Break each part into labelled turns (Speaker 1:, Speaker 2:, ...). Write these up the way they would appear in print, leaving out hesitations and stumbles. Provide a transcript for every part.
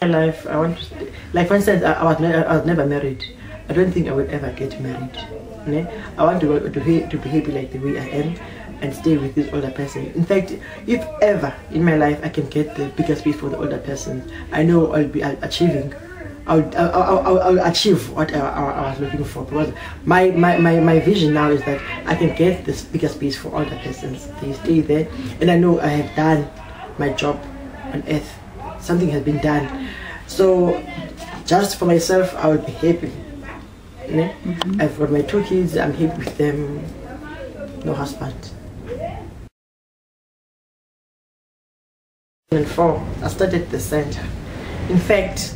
Speaker 1: My life, I want to like, for instance, I was never married. I don't think I will ever get married. I want to be happy like the way I am and stay with this older person. In fact, if ever in my life I can get the bigger space for the older person, I know I'll be achieving. I'll achieve what I was looking for, because my vision now is that I can get this bigger space for older persons. They stay there, and I know I have done my job on earth. Something has been done. So just for myself, I will be happy. I've got my 2 kids, I'm happy with them. No husband. And 4, I started the center. In fact,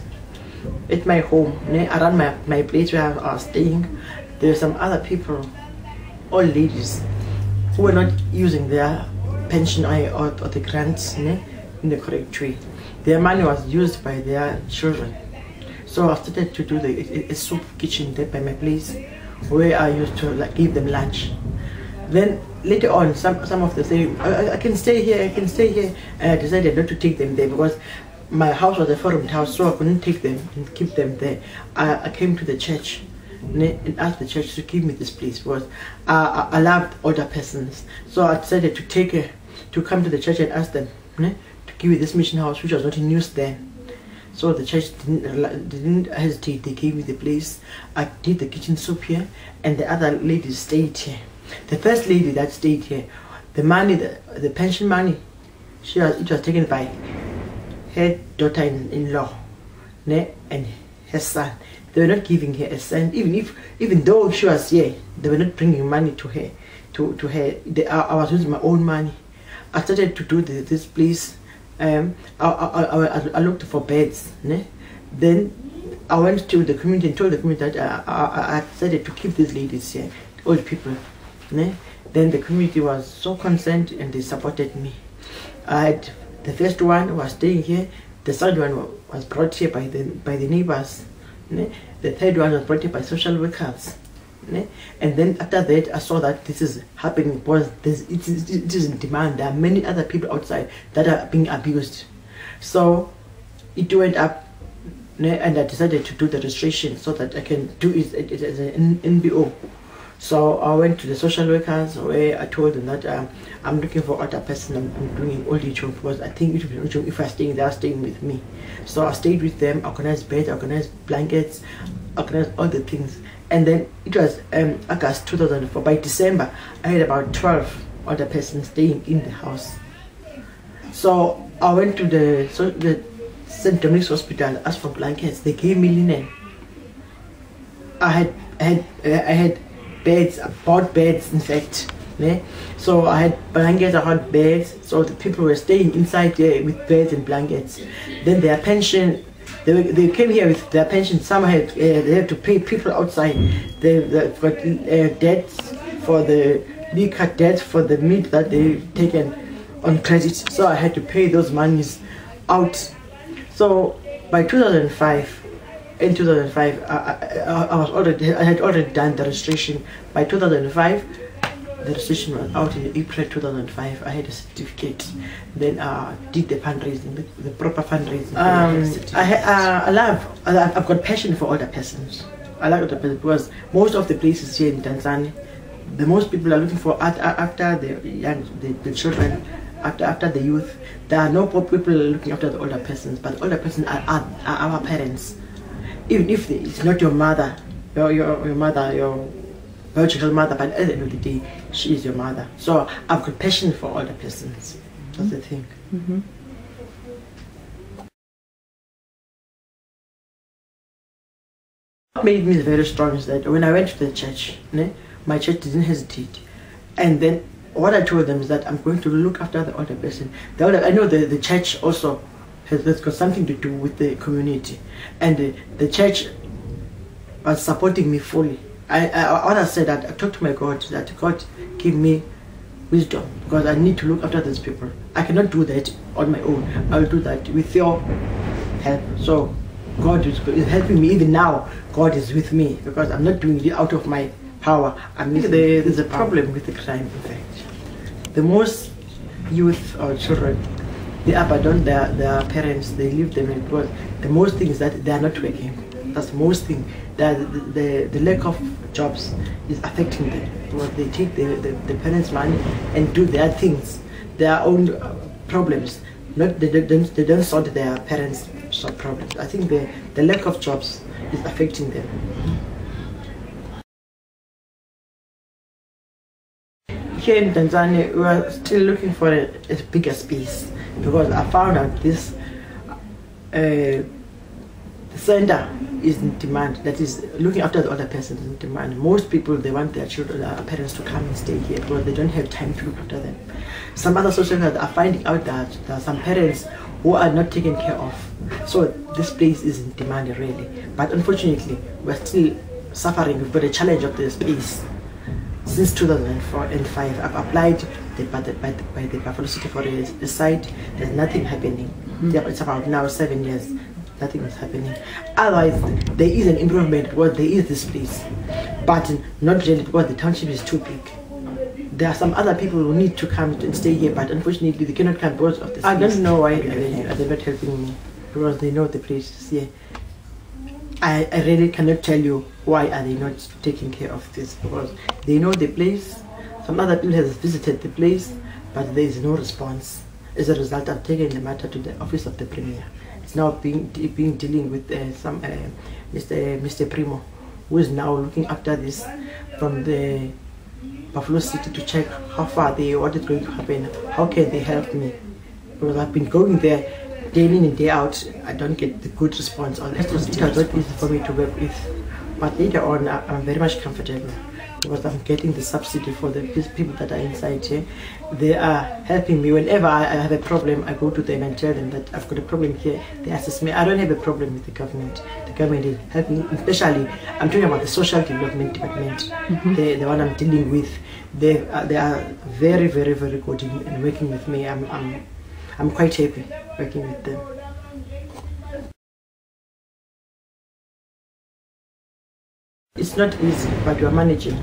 Speaker 1: at my home, around my place where I was staying, there were some other people, old ladies, who were not using their pension or the grants in the correct way. Their money was used by their children. So I started to do a soup kitchen there by my place, where I used to give them lunch. Then later on, some of them say, I can stay here, I can stay here. And I decided not to take them there, because my house was a foreign house, so I couldn't take them and keep them there. I came to the church and asked the church to give me this place, because I loved older persons. So I decided to come to the church and ask them to give me this mission house, which was not in use then. So the church didn't hesitate. They gave me the place. I did the kitchen soup here, and the other ladies stayed here. The first lady that stayed here, the money, the pension money, it was taken by her daughter-in-law and her son. They were not giving her a cent, even though she was here. They were not bringing money to her. I was using my own money. I started to do this place. I looked for beds. Then I went to the community and told the community that I decided to keep these ladies here, old people. Then the community was so concerned and they supported me. The first one was staying here. The second one was brought here by the neighbors. The third one was brought here by social workers. And then after that, I saw that this is happening because it is in demand. There are many other people outside that are being abused. So it went up, and I decided to do the registration so that I can do it as an NBO. So I went to the social workers, where I told them that I'm looking for other person. I'm doing old age home, because I think it would be old home if I stay, they are staying with me. So I stayed with them, organized beds, organized blankets, organized all the things. And then it was August 2004. By December, I had about 12 other persons staying in the house. So I went to the St. Dominic's Hospital, asked for blankets. They gave me linen. I had beds, I bought beds, in fact. So I had blankets, I had beds. So the people were staying inside there with beds and blankets. Then their pension. They came here with their pension. Some had they had to pay people outside. They've got debts for the liquor, debts for the meat that they've taken on credit. So I had to pay those monies out. So by 2005, in 2005, I had already done the registration. By 2005. The registration was out in April 2005. I had a certificate. Then did the fundraising, the proper fundraising. I've got passion for older persons. I like older persons because most of the places here in Mdantsane, the most people are looking for after the children, after the youth. There are no people looking after the older persons, but older persons are our parents. Even if it's not your mother, your mother, your biological mother, but at the end of the day, she is your mother. So I've got passion for older persons. That's the thing. What made me very strong is that when I went to the church, my church didn't hesitate. And then what I told them is that I'm going to look after the older person. I know the church also has got something to do with the community. And the church was supporting me fully. What I said, that I talked to my God, that God give me wisdom, because I need to look after these people. I cannot do that on my own. I will do that with your help. So God is helping me. Even now, God is with me, because I'm not doing it out of my power. There's a problem with the crime, in fact. The most youth or children they abandon their parents, they leave them, because the most thing is that they are not working. That's the most thing. The lack of jobs is affecting them, because they take the parents' money and do their things, their own problems. They don't sort their parents' problems. I think the lack of jobs is affecting them. Here in Mdantsane, we are still looking for a bigger space, because I found out this center is in demand. That is looking after the older persons in demand. Most people, they want their children, their parents to come and stay here because they don't have time to look after them. Some other social workers are finding out that there are some parents who are not taken care of. So this place is in demand really. But unfortunately, we're still suffering. We've got a challenge of the space. Since 2004 and 5, I've applied by the Buffalo City for a site. There's nothing happening. It's about now 7 years. Nothing is happening. Otherwise, there is an improvement because there is this place, but not really because the township is too big. There are some other people who need to come and stay here, but unfortunately they cannot come because of this. I don't know why they're not helping me, because they know the place is here. I really cannot tell you why are they not taking care of this, because they know the place. Some other people have visited the place, but there is no response. As a result, I've taken the matter to the office of the Premier. It's now being dealing with Mr. Primo, who is now looking after this from the Buffalo City to check how far what is going to happen, how can they help me, because I've been going there day in and day out. I don't get the good response on it. It was not easy for me to work with, but later on I'm very much comfortable, because I'm getting the subsidy for the people that are inside here. They are helping me. Whenever I have a problem, I go to them and tell them that I've got a problem here. They assist me. I don't have a problem with the government. The government is helping, especially I'm talking about the social development department, the one I'm dealing with. They are very, very, very good in working with me. I'm quite happy working with them. It's not easy, but we are managing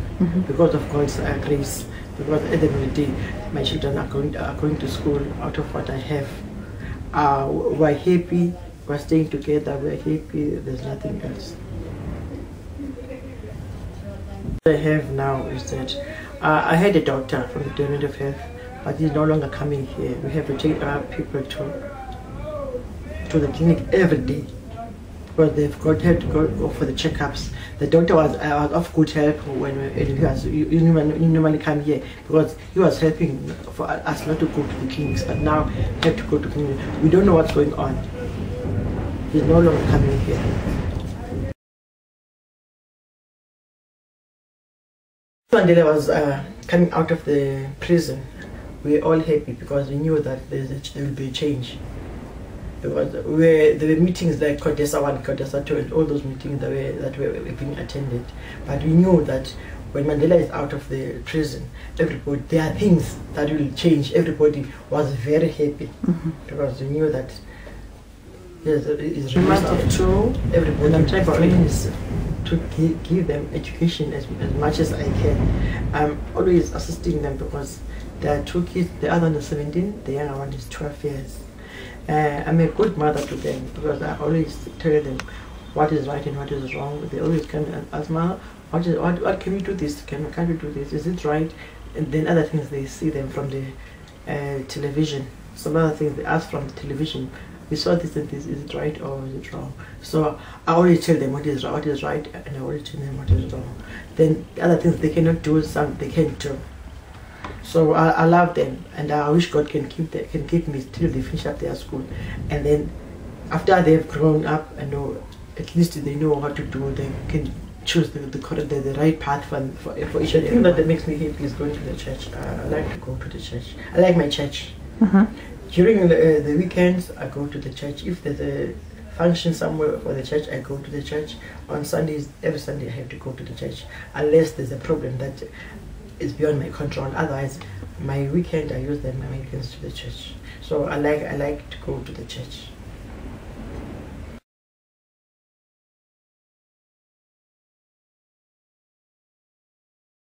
Speaker 1: because of God's grace. Because at the end of the day, my children are going to school out of what I have. We're happy, we're staying together, we're happy, there's nothing else. What I have now is that I had a doctor from the Department of Health, but he's no longer coming here. We have to take our people to the clinic every day, because they've had to go for the checkups. The doctor was of good help when he normally come here, because he was helping for us not to go to the clinics, but now we have to go to clinics. We don't know what's going on. He's no longer coming here. When I was coming out of the prison, we were all happy because we knew that there will be a change. Because there were meetings like Kodesa 1, Kodesa 2, and all those meetings that were being attended. But we knew that when Mandela is out of the prison, there are things that will change. Everybody was very happy because we knew that it's released to everybody. And I'm trying to give them education as much as I can. I'm always assisting them because there are 2 kids. The other one is 17, the younger one is 12 years. I'm a good mother to them because I always tell them what is right and what is wrong. They always come and ask, "Ma, what can we do this? Can't we do this? Is it right?" And then other things they see them from the television. Some other things they ask from the television. We saw this and this. Is it right or is it wrong? So I always tell them what is right, and I always tell them what is wrong. Then the other things they cannot do, some they can't do. So I love them, and I wish God can keep me till they finish up their school, and then after they've grown up and know, at least they know what to do. They can choose the right path for each other. The thing that makes me happy is going to the church. I like to go to the church. I like my church. During the weekends, I go to the church. If there's a function somewhere for the church, I go to the church. On Sundays, every Sunday I have to go to the church, unless there's a problem that is beyond my control. Otherwise, my weekend I use my weekends to the church. So I like to go to the church.